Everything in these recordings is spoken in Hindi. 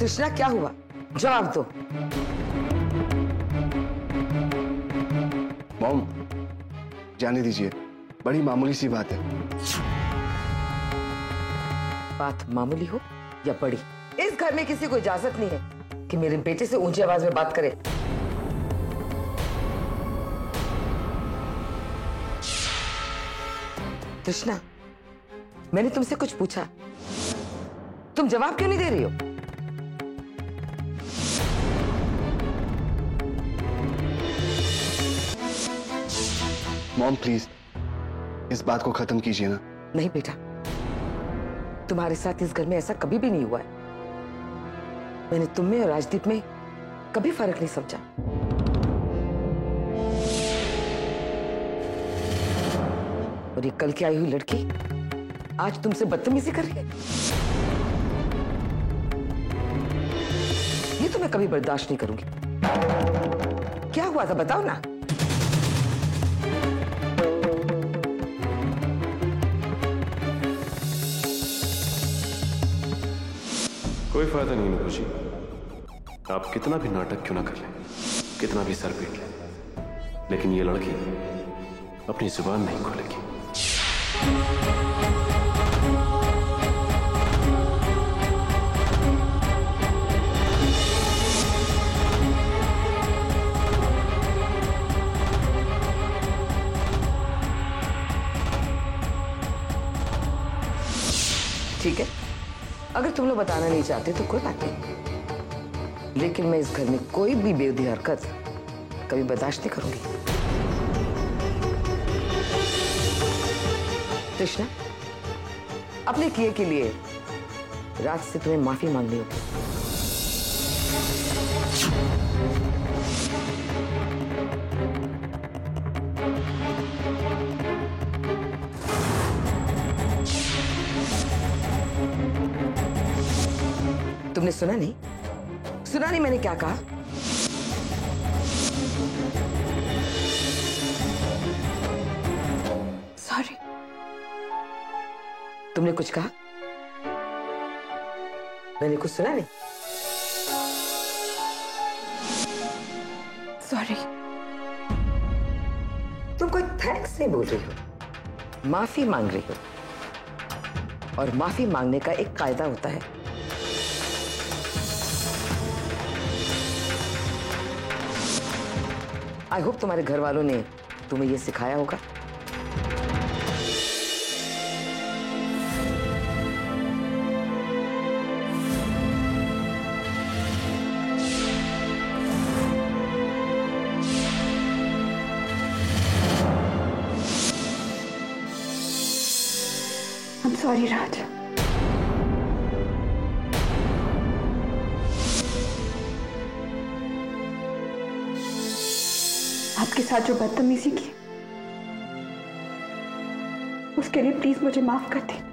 तृष्णा क्या हुआ? जवाब दो। मॉम, जाने दीजिए, बड़ी मामूली सी बात है। बात मामूली हो या बड़ी, इस घर में किसी को इजाजत नहीं है कि मेरे बेटे से ऊंची आवाज में बात करे। तृष्णा, मैंने तुमसे कुछ पूछा, तुम जवाब क्यों नहीं दे रही हो? मॉम प्लीज, इस बात को खत्म कीजिए ना। नहीं बेटा, तुम्हारे साथ इस घर में ऐसा कभी भी नहीं हुआ है। मैंने तुम में और राजदीप में कभी फर्क नहीं समझा। और ये कल की आई हुई लड़की आज तुमसे बदतमीजी कर रही है, ये तो मैं कभी बर्दाश्त नहीं करूंगी। क्या हुआ था बताओ ना। कोई फायदा नहीं नुपुर जी, आप कितना भी नाटक क्यों ना कर लें, कितना भी सर पीट लें, लेकिन ये लड़की अपनी जुबान नहीं खोलेगी। ठीक है, अगर तुम लोग बताना नहीं चाहते तो कोई बात नहीं, लेकिन मैं इस घर में कोई भी बेहूदी हरकत कभी बर्दाश्त नहीं करूंगी। कृष्णा, अपने किए के लिए राज से तुम्हें माफी मांगनी होगी। तुमने सुना नहीं? सुना नहीं मैंने क्या कहा? सॉरी। तुमने कुछ कहा? मैंने कुछ सुना नहीं? सॉरी। तुम कोई थैंक्स नहीं बोल रही हो, माफी मांग रही हो। और माफी मांगने का एक कायदा होता है। आई होप तुम्हारे घर वालों ने तुम्हें यह सिखाया होगा। I'm sorry, राज। आपके साथ जो बदतमीजी की उसके लिए प्लीज मुझे माफ कर दें।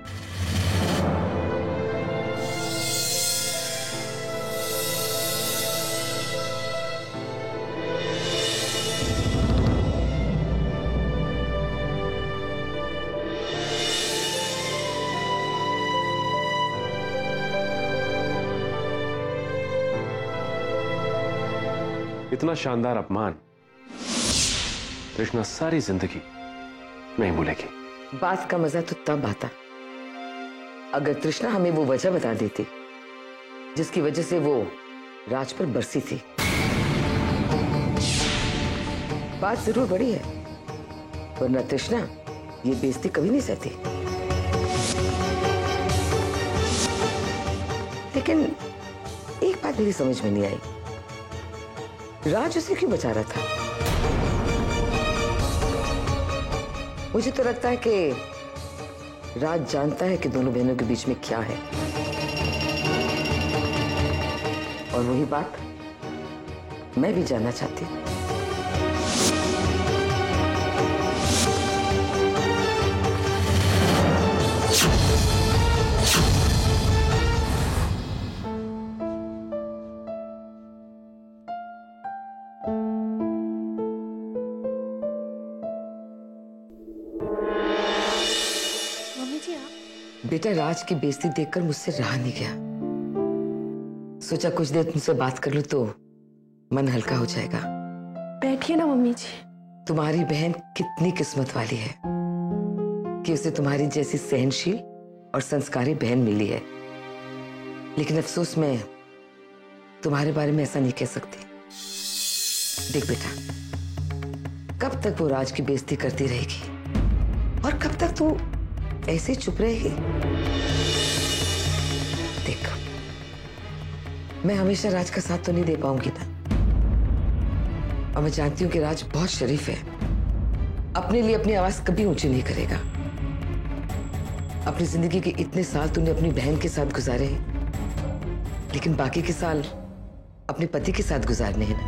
इतना शानदार अपमान कृष्णा सारी जिंदगी नहीं भूलेगी। बात का मजा तो तब आता अगर तृष्णा हमें वो वजह बता देती जिसकी वजह से वो राज पर बरसी थी। बात जरूर बड़ी है, वरना तृष्णा ये बेइज्जती कभी नहीं सहती। लेकिन एक बात मेरी समझ में नहीं आई, राज उसे क्यों बचा रहा था? मुझे तो लगता है कि राज जानता है कि दोनों बहनों के बीच में क्या है, और वही बात मैं भी जानना चाहती हूँ। बेटा, राज की बेइज्जती देखकर मुझसे रहा नहीं गया। सोचा कुछ देर तुमसे बात कर लूं तो मन हल्का हो जाएगा। बैठिए ना मम्मी जी। तुम्हारी बहन कितनी किस्मत वाली है कि उसे तुम्हारी जैसी सहनशील और संस्कारी बहन मिली है। लेकिन अफसोस मैं तुम्हारे बारे में ऐसा नहीं कह सकती। देख बेटा, कब तक वो राज की बेइज्जती करती रहेगी और कब तक तू ऐसे चुप रहेगी? देख, मैं हमेशा राज का साथ तो नहीं दे पाऊंगी ना, और मैं जानती हूं कि राज बहुत शरीफ है। अपने लिए अपनी आवाज कभी ऊंची नहीं करेगा। अपनी जिंदगी के इतने साल तूने अपनी बहन के साथ गुजारे हैं, लेकिन बाकी के साल अपने पति के साथ गुजारने हैं ना।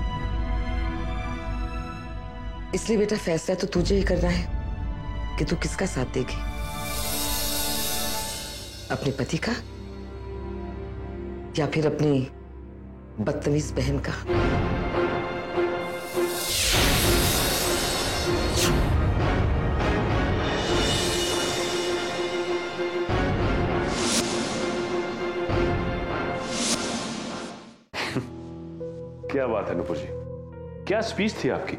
इसलिए बेटा, फैसला तो तुझे ही करना है कि तू किसका साथ देगी, अपने पति का या फिर अपनी बदतमीज बहन का। क्या बात है नुपुर जी, क्या स्पीच थी आपकी।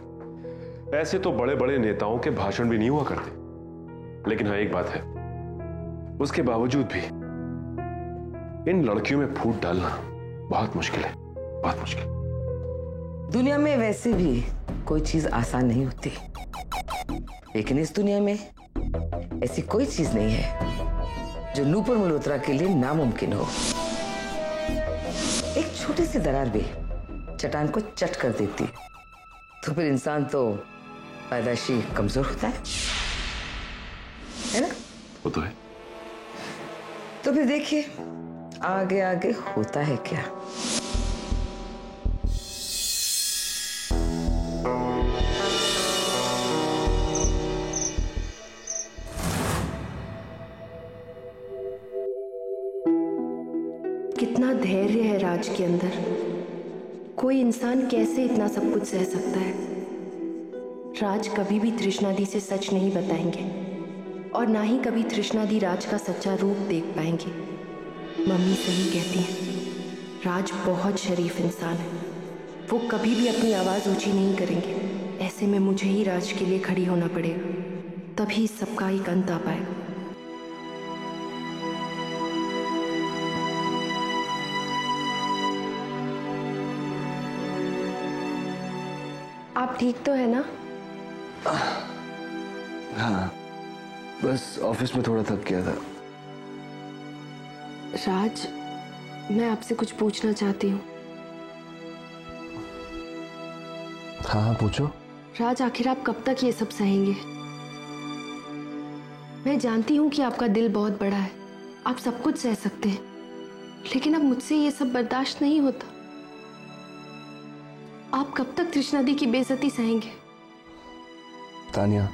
ऐसे तो बड़े बड़े नेताओं के भाषण भी नहीं हुआ करते। लेकिन हाँ, एक बात है, उसके बावजूद भी इन लड़कियों में फूट डालना बहुत मुश्किल है, बहुत मुश्किल। दुनिया में वैसे भी कोई चीज आसान नहीं होती, लेकिन इस दुनिया में ऐसी कोई चीज नहीं है जो नूपुर मल्होत्रा के लिए नामुमकिन हो। एक छोटी सी दरार भी चट्टान को चट कर देती है, तो फिर इंसान तो पैदाइशी कमजोर होता है ना? वो तो है। तो फिर देखिए आगे आगे होता है क्या। कितना धैर्य है राज के अंदर। कोई इंसान कैसे इतना सब कुछ सह सकता है। राज कभी भी तृष्णादी से सच नहीं बताएंगे और ना ही कभी तृष्णादी राज का सच्चा रूप देख पाएंगे। मम्मी सही कहती हैं, राज बहुत शरीफ इंसान है। वो कभी भी अपनी आवाज़ ऊंची नहीं करेंगे। ऐसे में मुझे ही राज के लिए खड़ी होना पड़ेगा, तभी इस सबका एक अंत आ पाएगा। आप ठीक तो है ना? हाँ, बस ऑफिस में थोड़ा थक गया था। राज, मैं आपसे कुछ पूछना चाहती हूँ। हाँ हाँ, पूछो। राज, आखिर आप कब तक ये सब सहेंगे? मैं जानती हूँ कि आपका दिल बहुत बड़ा है, आप सब कुछ सह सकते हैं, लेकिन अब मुझसे ये सब बर्दाश्त नहीं होता। आप कब तक तृष्णादी की बेइज्जती सहेंगे? तानिया,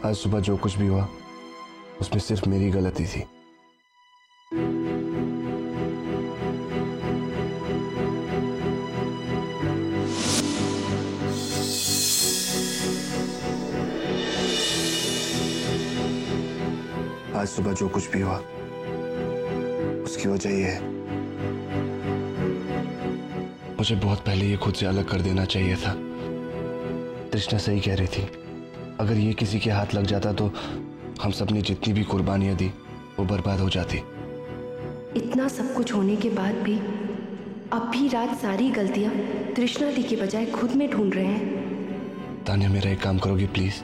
आज सुबह जो कुछ भी हुआ उसमें सिर्फ मेरी गलती थी। आज सुबह जो कुछ भी हुआ उसकी वजह ये है, मुझे बहुत पहले ये खुद से अलग कर देना चाहिए था। तृष्णा सही कह रही थी, अगर ये किसी के हाथ लग जाता तो हम सब ने जितनी भी कुर्बानियां दी वो बर्बाद हो जाती। इतना सब कुछ होने के बाद भी अब भी राज सारी गलतियां तृष्णादी के बजाय खुद में ढूंढ रहे हैं। तानिया, मेरा एक काम करोगी प्लीज?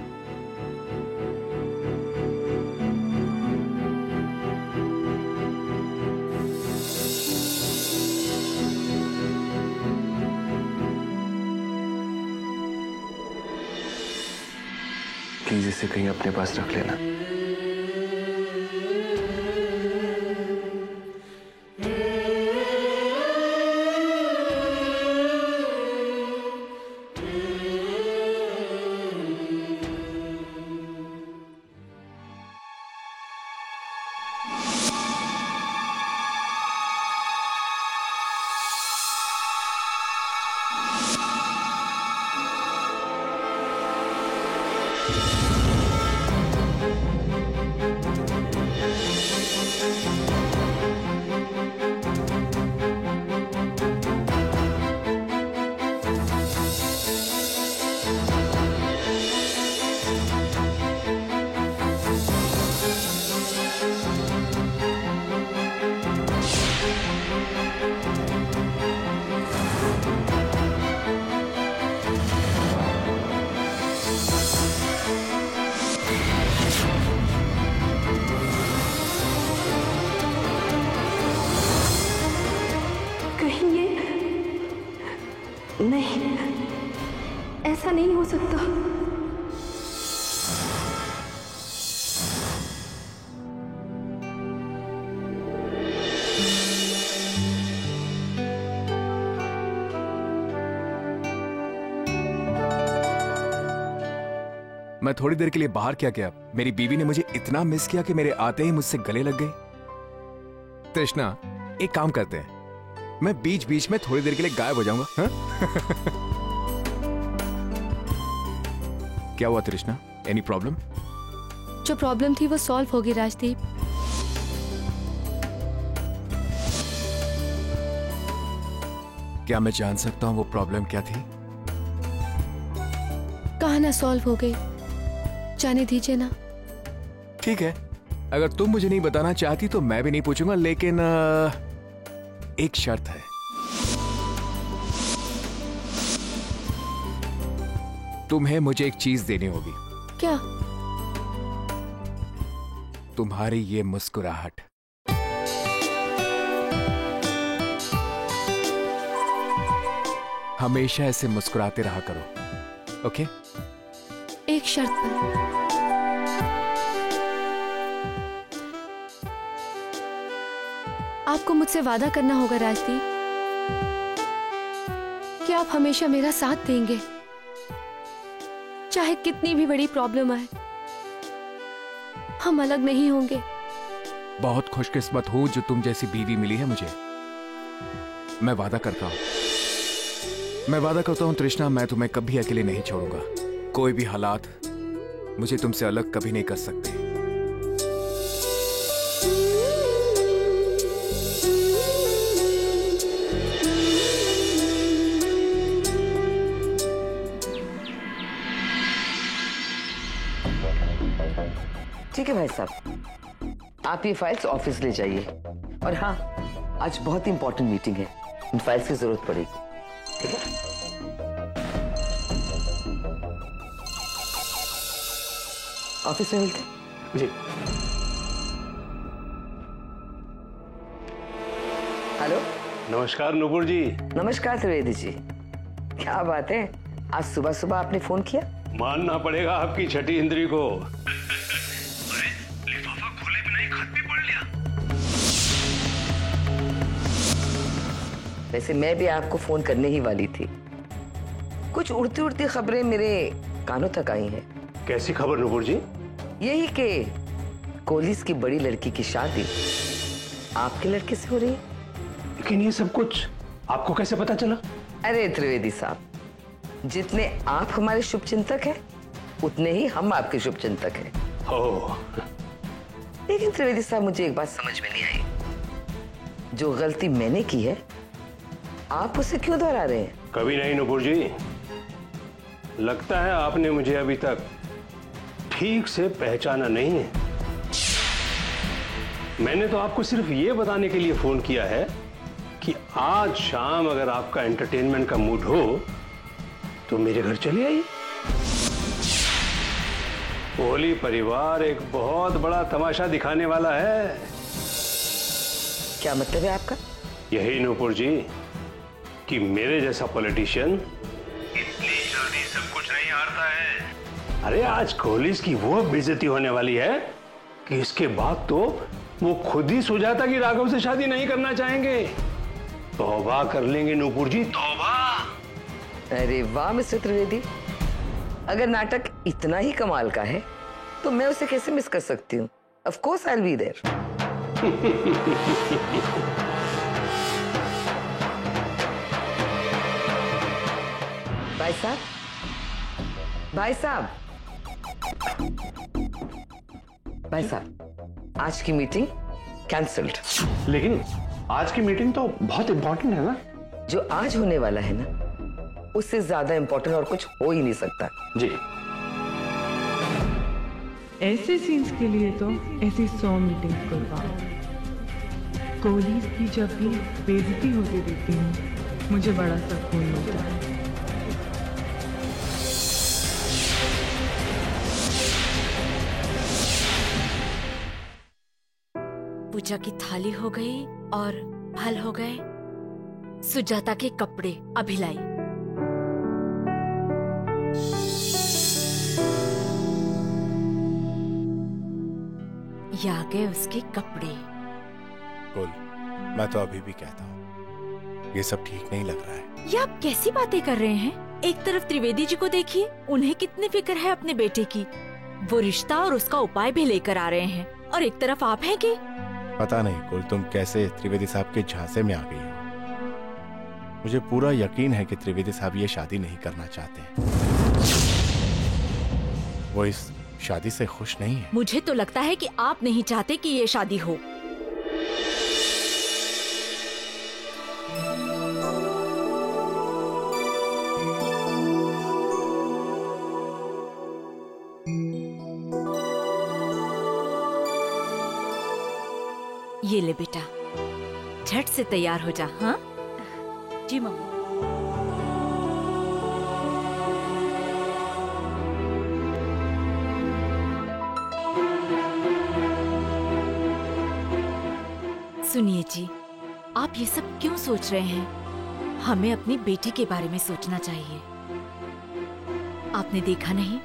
प्लीज इसे कहीं अपने पास रख लेना। नहीं, ऐसा नहीं हो सकता। मैं थोड़ी देर के लिए बाहर क्या गया, मेरी बीवी ने मुझे इतना मिस किया कि मेरे आते ही मुझसे गले लग गई। तृष्णा, एक काम करते हैं, मैं बीच बीच में थोड़ी देर के लिए गायब हो जाऊंगा। हाँ? क्या हुआ तृष्णा, एनी प्रॉब्लम? जो प्रॉब्लम थी वो सॉल्व होगी राजदीप। क्या मैं जान सकता हूं वो प्रॉब्लम क्या थी? कहा ना सॉल्व हो गई, जाने दीजिए ना। ठीक है, अगर तुम मुझे नहीं बताना चाहती तो मैं भी नहीं पूछूंगा, लेकिन एक शर्त है। तुम्हें मुझे एक चीज देनी होगी। क्या? तुम्हारी ये मुस्कुराहट। हमेशा ऐसे मुस्कुराते रहा करो, ओके? एक शर्त पर। आपको मुझसे वादा करना होगा राजदीप कि आप हमेशा मेरा साथ देंगे, चाहे कितनी भी बड़ी प्रॉब्लम आए। हम अलग नहीं होंगे। बहुत खुशकिस्मत हूं जो तुम जैसी बीवी मिली है मुझे। मैं वादा करता हूं तृष्णा, मैं तुम्हें कभी अकेले नहीं छोड़ूंगा। कोई भी हालात मुझे तुमसे अलग कभी नहीं कर सकते। ठीक है भाई साहब, आप ये फाइल्स ऑफिस ले जाइए। और हाँ, आज बहुत इंपॉर्टेंट मीटिंग है, इन फाइल्स की जरूरत पड़ेगी। ठीक है? ऑफिस में मिलते हैं। जी। हेलो। नमस्कार नुपुर जी। नमस्कार त्रिवेदी जी, क्या बात है, आज सुबह सुबह आपने फोन किया? मानना पड़ेगा आपकी छठी इंद्री को। वैसे मैं भी आपको फोन करने ही वाली थी। कुछ उड़ती उड़ती खबरें मेरे कानों तक आई हैं। कैसी खबर नुपुर जी? यही कि कोहलीस की बड़ी लड़की की शादी आपके लड़के से हो रही है। लेकिन ये सब कुछ आपको कैसे पता चला? अरे त्रिवेदी साहब, जितने आप हमारे शुभचिंतक हैं, उतने ही हम आपके शुभचिंतक हैं। ओह। लेकिन त्रिवेदी साहब, मुझे एक बात समझ में नहीं आई। जो गलती मैंने की है, आप उसे क्यों दोहरा रहे हैं? कभी नहीं नुपुर जी, लगता है आपने मुझे अभी तक ठीक से पहचाना नहीं है। मैंने तो आपको सिर्फ ये बताने के लिए फोन किया है कि आज शाम अगर आपका एंटरटेनमेंट का मूड हो तो मेरे घर चले आइए। कोहली परिवार एक बहुत बड़ा तमाशा दिखाने वाला है। क्या मतलब है आपका? यही नुपुर जी कि मेरे जैसा पॉलिटिशियन इतनी जल्दी सब कुछ नहीं हारता है। अरे आज कोहली की वो बेइज्जती होने वाली है कि इसके बाद तो वो खुद ही सुजाता की राघव से शादी नहीं करना चाहेंगे। तौबा कर लेंगे नुपुर जी, तौबा। अरे वाह मिस्टर त्रिवेदी, अगर नाटक इतना ही कमाल का है तो मैं उसे कैसे मिस कर सकती हूँ? Of course I will be there. भाई साहब, भाई साहब, भाई साहब, आज की मीटिंग कैंसल्ड। लेकिन आज की मीटिंग तो बहुत इंपॉर्टेंट है ना? जो आज होने वाला है ना, उससे ज्यादा इंपॉर्टेंट और कुछ हो ही नहीं सकता। जी। ऐसे सीन्स के लिए तो ऐसी 100 मीटिंग्स करवाओ। कोहली की जब भी बेइज्जती होती देखती हूँ, मुझे बड़ा सुकून मिलता है। पूजा की थाली हो गई और फल हो गए। सुजाता के कपड़े अभी लाई। ये आ गए उसके कपड़े। कुल, मैं तो अभी भी कहता हूँ ये सब ठीक नहीं लग रहा है। ये आप कैसी बातें कर रहे हैं? एक तरफ त्रिवेदी जी को देखिए, उन्हें कितनी फिक्र है अपने बेटे की। वो रिश्ता और उसका उपाय भी लेकर आ रहे हैं, और एक तरफ आप हैं कि पता नहीं कुल, तुम कैसे त्रिवेदी साहब के झांसे में आ गई हो। मुझे पूरा यकीन है कि त्रिवेदी साहब ये शादी नहीं करना चाहते। वो इस शादी से खुश नहीं है। मुझे तो लगता है कि आप नहीं चाहते कि ये शादी हो। ये ले बेटा, झट से तैयार हो जा। हाँ जी मम्मी। सुनिए जी, आप ये सब क्यों सोच रहे हैं? हमें अपनी बेटी के बारे में सोचना चाहिए। आपने देखा नहीं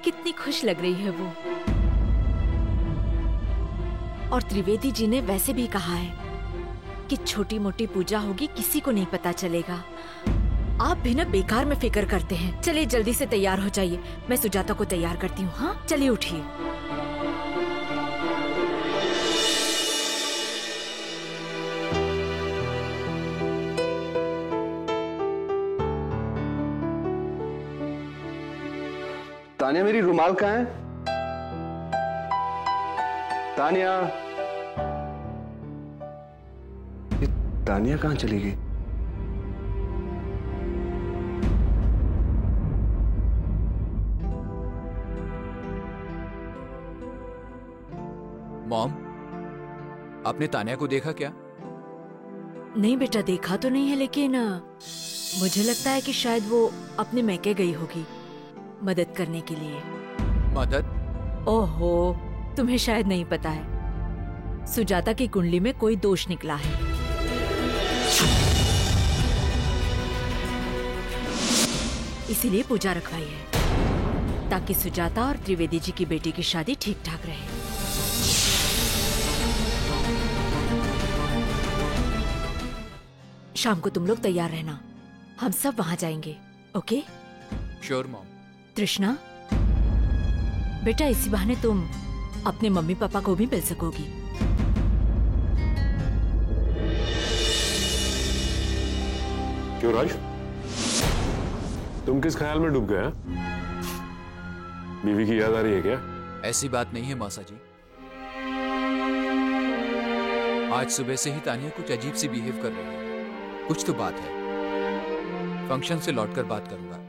कितनी खुश लग रही है वो। और त्रिवेदी जी ने वैसे भी कहा है कि छोटी मोटी पूजा होगी, किसी को नहीं पता चलेगा। आप भी ना बेकार में फिक्र करते हैं। चलिए जल्दी से तैयार हो जाइए, मैं सुजाता को तैयार करती हूँ। हाँ चलिए उठिए। तानिया, मेरी रुमाल कहाँ है? तानिया, ये तानिया कहाँ चली गई? मॉम, आपने तानिया को देखा क्या? नहीं बेटा, देखा तो नहीं है, लेकिन मुझे लगता है कि शायद वो अपने मैके गई होगी मदद करने के लिए। मदद? ओहो, तुम्हें शायद नहीं पता है, सुजाता की कुंडली में कोई दोष निकला है। इसीलिए पूजा रखवाई है, ताकि सुजाता और त्रिवेदी जी की बेटी की शादी ठीक ठाक रहे। शाम को तुम लोग तैयार रहना, हम सब वहां जाएंगे। ओके? Sure mom. तृष्णा बेटा, इसी बहाने तुम अपने मम्मी पापा को भी मिल सकोगी। क्यों राज, तुम किस ख्याल में डूब गए? बीवी की याद आ रही है क्या? ऐसी बात नहीं है मौसा जी। आज सुबह से ही तानिया कुछ अजीब सी बिहेव कर रही है। कुछ तो बात है। फंक्शन से लौटकर बात करूंगा।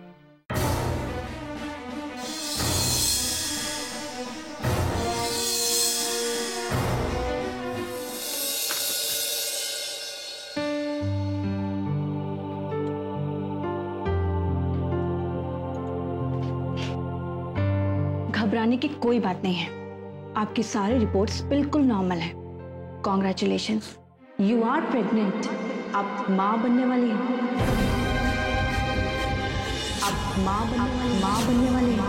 घबराने की कोई बात नहीं है। आपकी सारी रिपोर्ट्स बिल्कुल नॉर्मल है। Congratulations, you are pregnant. आप माँ बनने वाली हैं। आप माँ बनने वाली हैं।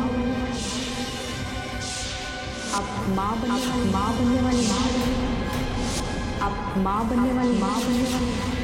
आप माँ बनने वाली हैं। आप माँ बनने वाली हैं।